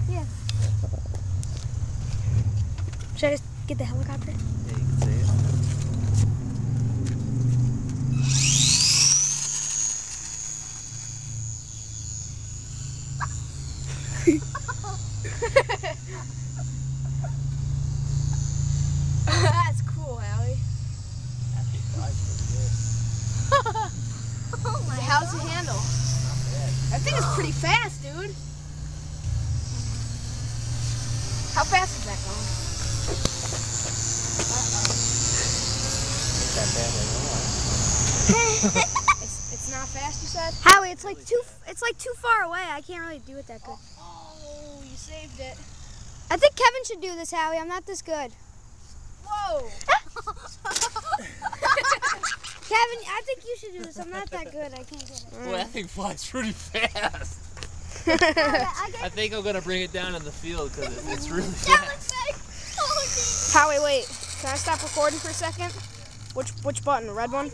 Yeah. Should I just get the helicopter? Yeah, you can see it. That's cool, Allie. Actually, flies pretty good. Oh my how's it handle? Not bad. That thing is pretty fast, dude. How fast is that going? Ain't that bad at all. It's not fast, you said? Howie, it's like too far away. I can't really do it that good. Oh, you saved it. I think Kevin should do this, Howie. I'm not this good. Whoa! Kevin, I think you should do this. I'm not that good. I can't get it. Boy, that thing flies pretty fast. I think I'm gonna bring it down in the field because it's really fast. Howie, wait. Can I stop recording for a second? Which button? The red one?